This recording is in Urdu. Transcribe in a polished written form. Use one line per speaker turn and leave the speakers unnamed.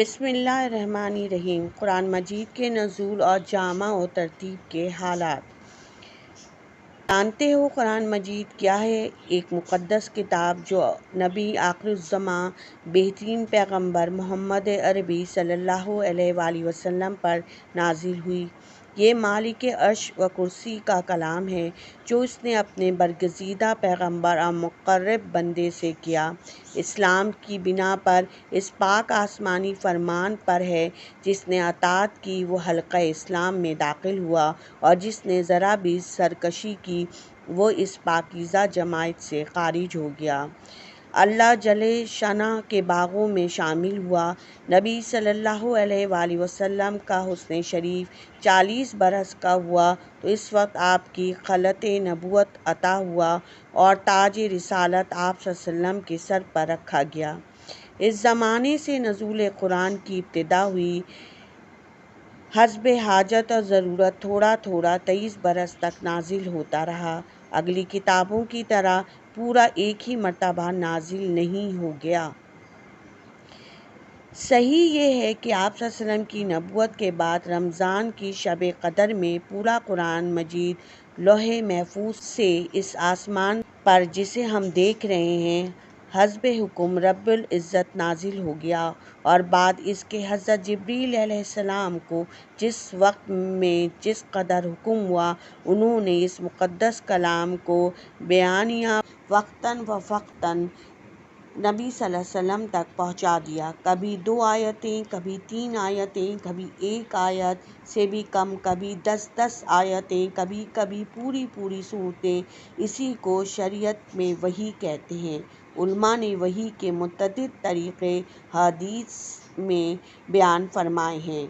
بسم اللہ الرحمن الرحیم۔ قرآن مجید کے نزول اور جامع و ترتیب کے حالات۔ جانتے ہو قرآن مجید کیا ہے؟ ایک مقدس کتاب جو نبی آخر الزماں بہترین پیغمبر محمد عربی صلی اللہ علیہ وآلہ وسلم پر نازل ہوئی۔ یہ مالک عرش و کرسی کا کلام ہے جو اس نے اپنے برگزیدہ پیغمبر اور مقرب بندے سے کیا۔ اسلام کی بنا پر اس پاک آسمانی فرمان پر ہے جس نے اطاعت کی وہ حلقہ اسلام میں داخل ہوا، اور جس نے ذرا بھی سرکشی کی وہ اس پاکیزہ جماعت سے خارج ہو گیا۔ اللہ جل شانہ کے باغوں میں شامل ہوا۔ نبی صلی اللہ علیہ وآلہ وسلم کا حسن شریف 40 برس کا ہوا تو اس وقت آپ کی خلعت نبوت عطا ہوا اور تاج رسالت آپ صلی اللہ علیہ وسلم کے سر پر رکھا گیا۔ اس زمانے سے نزول قرآن کی ابتدا ہوئی۔ حسب حاجت اور ضرورت تھوڑا تھوڑا 23 برس تک نازل ہوتا رہا۔ اگلی کتابوں کی طرح پورا ایک ہی مرتبہ نازل نہیں ہو گیا۔ صحیح یہ ہے کہ آپ صلی اللہ علیہ وسلم کی نبوت کے بعد رمضان کی شب قدر میں پورا قرآن مجید لوح محفوظ سے اس آسمان پر جسے ہم دیکھ رہے ہیں حسب حکم رب العزت نازل ہو گیا، اور بعد اس کے حضرت جبریل علیہ السلام کو جس وقت میں جس قدر حکم ہوا انہوں نے اس مقدس کلام کو بیانیہ وقتاً فوقتاً نبی صلی اللہ علیہ وسلم تک پہنچا دیا۔ کبھی 2 آیتیں، کبھی 3 آیتیں، کبھی 1 آیت سے بھی کم، کبھی 10 آیتیں، کبھی پوری سورتیں۔ اسی کو شریعت میں وحی کہتے ہیں۔ علماء نے وحی کے متعدد طریقے حدیث میں بیان فرمائے ہیں۔